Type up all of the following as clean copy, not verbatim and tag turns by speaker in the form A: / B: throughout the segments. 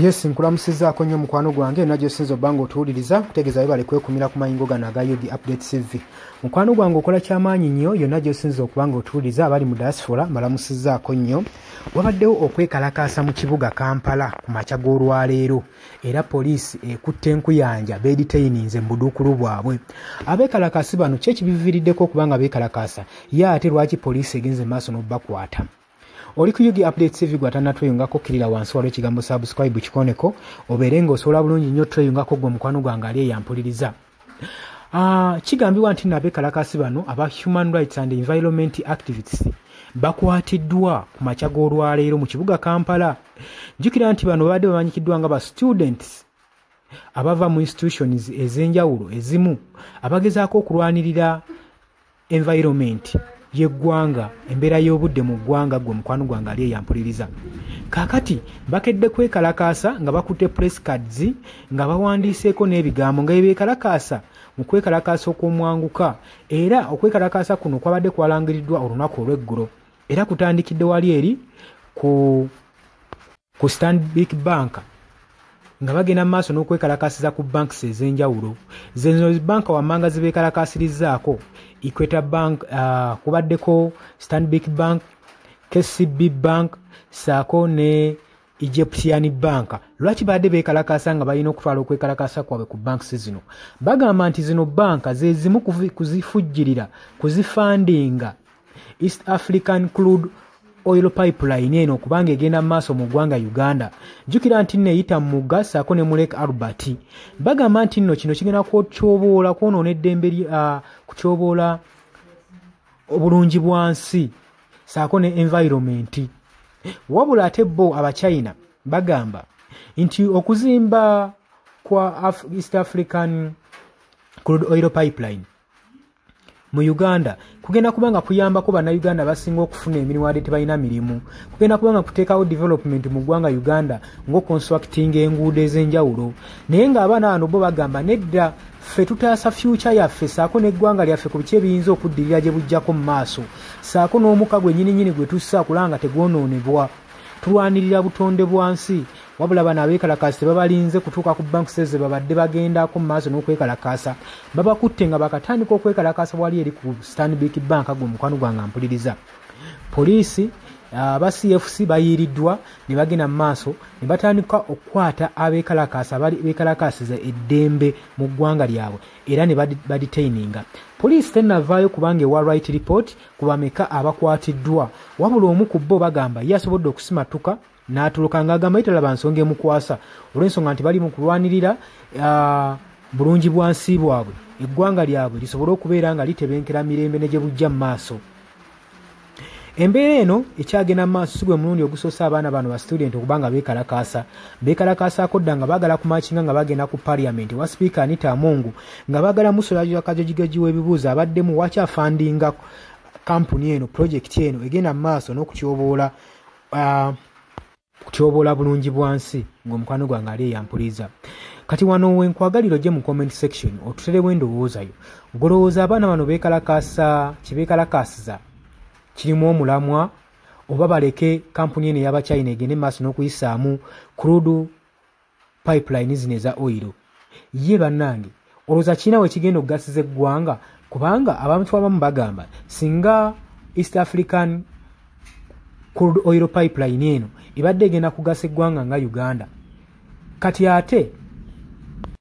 A: Yes, nkulamusizaako nnyo mukwano gwange najjo sinzo bango tuwuliriza kutegeeza bale kwekumira ku mayingo gano aga UG Update TV. Mukwano gwange okola kyamaanyi nnyo yonna gy'osinza okubanga otuwuliriza abali mu diaspora mbalamusizaako nnyo. Wabaddewo okwekalakaasa mu kibuga Kampala ku makya g'olwaleero era poliisi ekutte enkuyanja beeditaininze mu buduukulu bwabwe. Abeekalakaasi bano ki ekibiviiriddeko okubanga beekalakaasa ye ate lwaki poliisi egenze maaso n'obbakwata? Oli ku UG Update TV gwatana tweyungako kirira wansi waliwo ekigambo subscribe kikoneko obeere ng'osobola bulungi nnyo tweyungako gwe mukwano gwange ali eyampuliriza. Kigambibwa nti abeekalakaasi bano aba Human Rights and Environment Activists bakwatiddwa ku makya g'olwaleero mu kibuga Kampala. Jjukira nti bano babadde bamanyikiddwa nga ba students abava mu institutions ez'enjawulo ezimu abagezaako okulwanirira environment yeggwanga embeera y'obudde mu ggwanga gwe mukwano gwange ali eyampuliriza. Kaakati bakedde kwekalakaasa nga bakutte press cards nga bawandiiseeko n'ebigambo nga beekalakaasa mu kwekalakaasa okw'omwanguka, era okwekalakaasa kuno kwabadde kwalangiriddwa olunaku olw'eggulo era kutandikidde wali eri ku Stanbic Bank nga bagenda maaso n'okwekalakaasiza ku banks ez'enjawulo. Zeno banka wammanga zibeekalakaasirizzaako Equator Bank, kubaddeko Stanbic Bank, KCB Bank, saako ne Egyptian Bank. Lwaki badde beekalakaasa nga balina okutwala okwekalakaasa kwabwe ku banks zino? Bagamba nti zino banka ze zimu kuzifujjirira kuzifandinga East African Crude Oil Pipeline eno kubanga egenda maaso mu ggwanga Uganda. Jjukira nti neeyita mu mugga saako ne mu Lake Albert. Bagamba nti nno kino kigenda kwotyoboola kwonoona eddembe kutyoboola obulungi bwansi saako ne environment. Wabula ate bo Abachina bagamba nti okuzimba kwa East African Crude Oil Pipeline mu Uganda kugenda kubanga kuyambako bannayuganda basinga okufuna emirimu ate tebalina mirimu. Kugenda kubanga kuteekawo development mu ggwanga Uganda ng'oconstructing enguudo ez'enjawulo. Naye ng'abaana bano bo bagamba nedda ffe tutaasa future yaffe saako n'eggwanga lyaffe ku biki ebiyinza okuddirira gye bujjako mu maaso saako n'omuka gwe nnyini gwe tussa kulanga tegwonoonebwa. Tulwanirira butonde bwansi. Wabula bano abeekalakaasi tebabalinze kutuuka ku banks ze babadde bagendako mu maaso n'okwekalakaasa. Babakutte nga bakatandika okwekalakaasa wali eri ku Stanbic Bank gwe mukwano gwange ampuliriza. Poliisi aba CFC bayiiriddwa ne bagenda mu maaso ne batandika okukwata abeekalakaasa bali beekalakaasiza eddembe mu ggwanga lyabwe era ne badetaininga. Poliisi tennavaayo kubanga ewa right report ku bameka abakwatiddwa, wabula omu ku bo bagamba ye asobodde okusimatuka n'atuluka ng'agamba ye talaba nsonga emukwasa olw'ensonga nti bali mu kulwanirira bulungi bwansi bwabwe eggwanga lyabwe lisobole okubeera nga litebenkera mirembe ne gye bujja mu maaso. Embeera eno ekyagenda mu maaso si gwe mulundi ogusoose abaana bano ba student okubanga beekalakaasaako dda nga baagala kumakinga nga bagenda ku parliament wa Speaker Anita Amongu nga baagala musolayo akajojigaji w'ebibuuzo abaddemu waki afandinga kampuni eno projekiti eno egenda mu maaso n'okutyoboola bulungi bwansi ng'omukwano gwange ali eyampuliriza. Kati wano wenkwagaliro gye mu comment section otuterewo endowoozayo. Golowooza abaana bano beekalakaasa kibeekalakaasiza kirimu omulamwa oba baleke kampuni eno y'Abachina egende maaso n'okuyisaamu crude pipeline zino eza oil? Ye bannange olowooza China we kigenda okugasiza eggwanga? Kubanga abantu abamu bagamba singa East African Crude Oil Pipeline eno ebadde egenda kugasa eggwanga nga Uganda, kati ate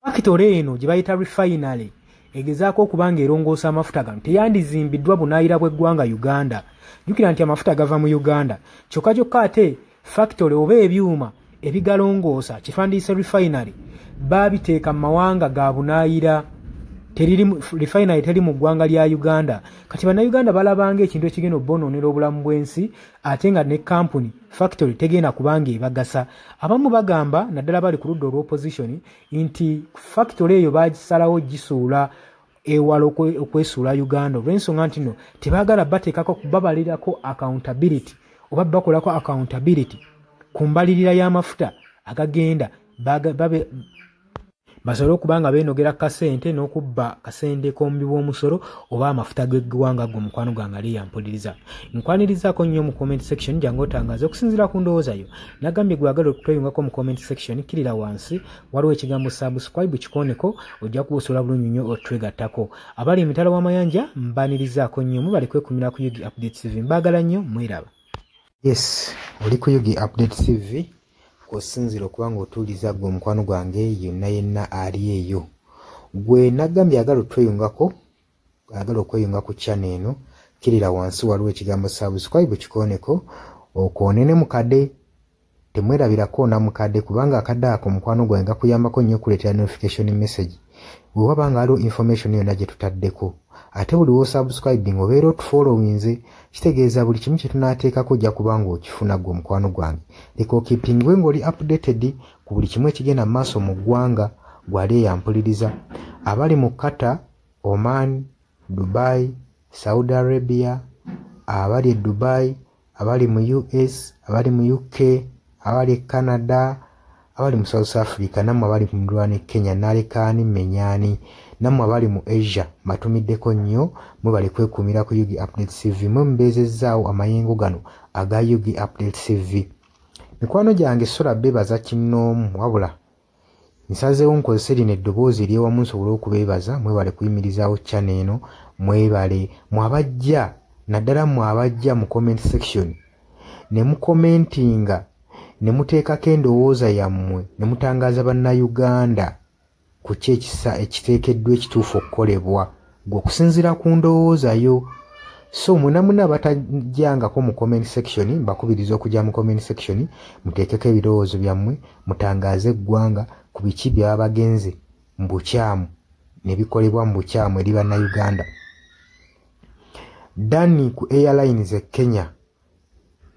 A: factory eno gye bayita refinery egezaako okubanga erongoosa amafuta gano teyandizimbiddwa bunaayira bw'eggwanga Uganda. Jjukira nti amafuta gava mu Uganda kyokka ate factory oba ebyuma ebigalongoosa kifandiise refinery baabiteeka mu mawanga ga bunaayira, refinery teri mu ggwanga lya Uganda. Kati bannayuganda balabanga ekintu ekigenda obbonoonera obulamu bw'ensi ate nga ne kampuni factory tegenda kubanga ebagasa. Abamu bagamba naddala bali ku ludda olw'opposition nti factory eyo baagisalawo gisuula ewala okwesuula Uganda olw'ensonga nti no tebaagala bateekako babalirako accountability oba bakolako accountability ku mbalirira y'amafuta agagenda basobole okubanga beenogera kasente n'okubba kasente kombi bw'omusolo oba amafuta g'eggwanga go mukwano gwange ali yampuliriza. Nkwanirizaako nnyo mu comment section jangu otangaze okusinziira ku ndowooza yo. Nagambye gwagala okutweyungako mu comment section kirira wansi waliwo ekigambo subscribe kikoneko ojja kuba osobola bulungi nnyo otwegattako. Abali emitala w'amayanja mbanirizaako nnyo mubale kwekumira ku Yugi Update TV. Mbaagala nnyo mwiraba. Yes, oli ku Yugi Update TV kusinzira okubanga otuuliza gwe omukwano gwange yenna ali eyo. Gwe nagambye agala otweyungako, agala okweyunga ku channel eno kirira wansi waliwo ekigambo subscribe kikoneko okoonene mukadde temwerabirako na mukadde kubanga akadde ako mukwano gwange kuyambako nnyo kuleetera notification message bwe wabanga waliwo information yonna gye tutaddeko. Ate buli wo subscribing obeera otufollowinze kitegeeza buli kimu kye tunaateekako ojja kubanga okifuna gwe omukwano gwange. Leka okipingwe ng'oli updated ku buli kimu ekigenda mu maaso mu ggwanga gwali eyampuliriza. Abali mu Qatar, Oman, Dubai, Saudi Arabia, abali e Dubai, abali mu US, abali mu UK, abali Canada, abali mu South Africa, nammwe abali mu ndwana Kenya, nalekaani menyani, nammwe abali mu Asia, matumiddeko nnyo mwebale kwekumira ku Yugi Update TV. Mwe mbeezezzaawo amayengo gano aga Yugi Update TV. Mikwano gyange sola beebaza kinnoomu wabula nsazeewo nkozese lino eddoboozi ery'ewamu nsobole okubeebaza mwebale kuyimirizaawo channel eno. Mwebale mwabajja naddala mwabajja mu comment section ne mukomentinga ne muteekako endowooza yammwe ne mutangaaza bannayuganda ku ki ekiteekeddwa ekituufu okukolebwa gwe okusinziira ku ndowooza yo. So munamuna abatajjangako mu comment section mbakubiriza okujja mu comment section muteekeko ebirowoozo byammwe mutangaaze eggwanga ku biki byaba bagenze mu bukyamu ne bikolebwa mu bukyamu eri bannayuganda. Dani ku Airlines e Kenya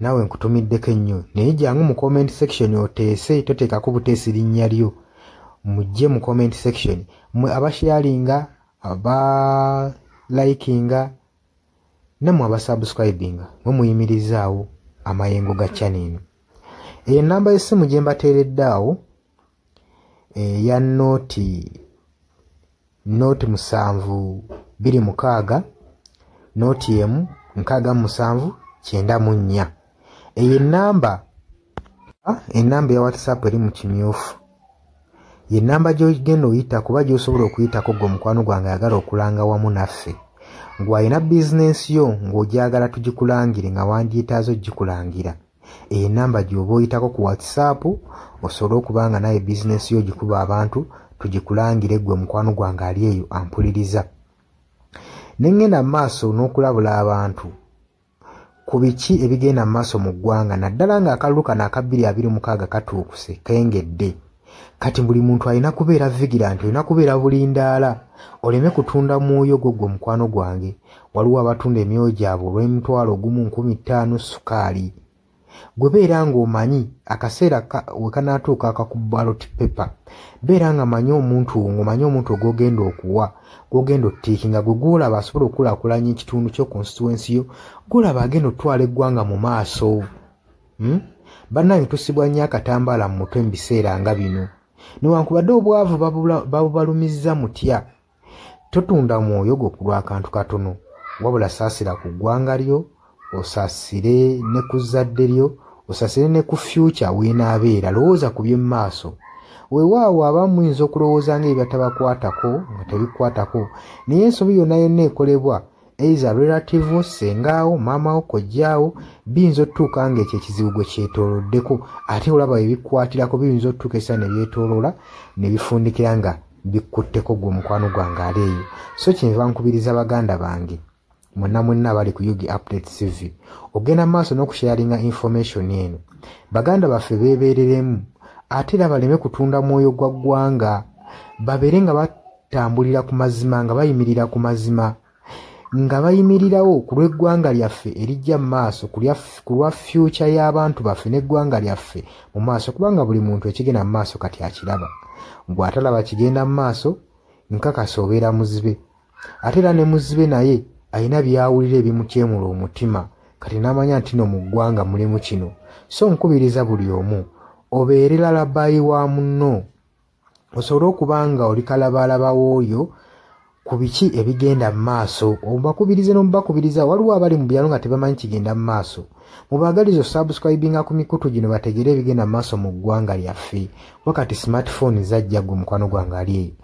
A: nawe nkutumiddeko ennyo naye jangu mu comment section oteese toteekako buteesi linnya lyo mujje mu comment section mwe abasharinga aba likinga namwe abasubscribinga mwe muyimirizaawo amayengo ga channel eno. Enamba y'essimu gye mbateeredde awo ya nooti 726 nooti emu 67994. Eyo enamba ya WhatsApp eri mu kimyufu. Ye namba gy'ogenda oyita kuba gy'osobola okuyitako gwe omukwano gwange ayagala okulanga wamu naffe. Ng'alina bizinensi yo ng'ogyagala tugikulangire nga wandyetaaze ogikulangira. Eyo namba gy'oba oyitako ku WhatsApp osobole okubanga naye bizinensi yo gikuba abantu tugikulangire gwe omukwano gwange ali eyo ampuliriza. Nengenda maaso n'okulabula abantu ku biki ebigenda maaso mu ggwanga naddala ng'akalulu kano aka 2026 katuukuse kengedde. Kati buli muntu alina kubeera vigilant, olina kubeera bulindaala oleme kutunda mwoyo gwo gwe omukwano gwange. Waliwo abatunda emyoyo gyabwe olw'M1,500 sukaali. Gwe beera ng'omanyi akaseera we kanaatuuka akakubba ballot paper beera nga manyi omuntu ng'omanyi omuntu ogwogenda okuwa gwogenda ottiikinga gwe gwolaba asobola okukulaakulanya ekitundu kyo constituency yo gwolaba agenda otwala eggwanga mu maaso. Bannange tusibwa nnyo akatambaala mu mutwe mu biseera nga bino newankubadde obwavu babubalumizza mutya. Totunda mwoyo gwo ku lw'akantu katono wabula saasira ku ggwanga lyo osaasire ne ku zadde lyo osaasire ne ku future weenaabeera. Lowooza ku by'emu maaso. Weewaawo abamu muyinza okulowooza ng'ebibatabakwatako nga tebikwatako naye ensobi yonna yonna ekolebwa eiza relative sengaawo maamawo kojjaawo biyinza otutuuka ng'ekyo ekizibu gwe kyetooloddeko ate olaba ebikwatirako biyinza otutuuka esa ne byetooloola ne bifundikira nga bikkutteko gwe omukwano gwange ali eyo. So kyenva nkubiriza baganda bange mwenna abali ku Yugi Update TV ogenda maaso n'okusharinga information eno. Baganda baffe beebeereremu ate era baleme kutunda mwoyo gwa ggwanga babeere nga batambulira ku mazima nga bayimirira ku mazima nga bayimirirawo ku lw'eggwanga lyaffe erijja mu maaso ku lwa future y'abantu baffe n'eggwanga lyaffe mu maaso kubanga buli muntu ekigenda mu maaso kati akiraba. Bw'atalaba kigenda mu maaso nkakasa obeera muzibe ate era ne muzibe naye alina byawulira ebimutyemula omutima kati n'amanya nti no mu ggwanga mulimu kino. So nkubiriza buli omu obeere lalabayi wa munno osobola okubanga oli kalabalaba w'oyo ku biki ebigenda mu maaso. Obakubirize n'omubakubiriza waliwo abali mu byalo nga tebamanyi kigenda mu maaso. Mubaagaliza subscribinga ku mikutu gino bategere ebigenda mu maaso mu ggwanga lyaffe. Wakati smartphone zajja gwe mukwano gwange ali eyo.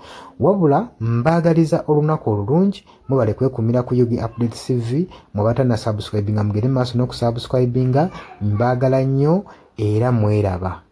A: Wabula mbaagaliza olunaku olulungi mubale kwekumira ku Yugi Updates TV mubatana subscribinga mugere maaso n'okusubscribinga. Mbaagala nnyo era mweraba.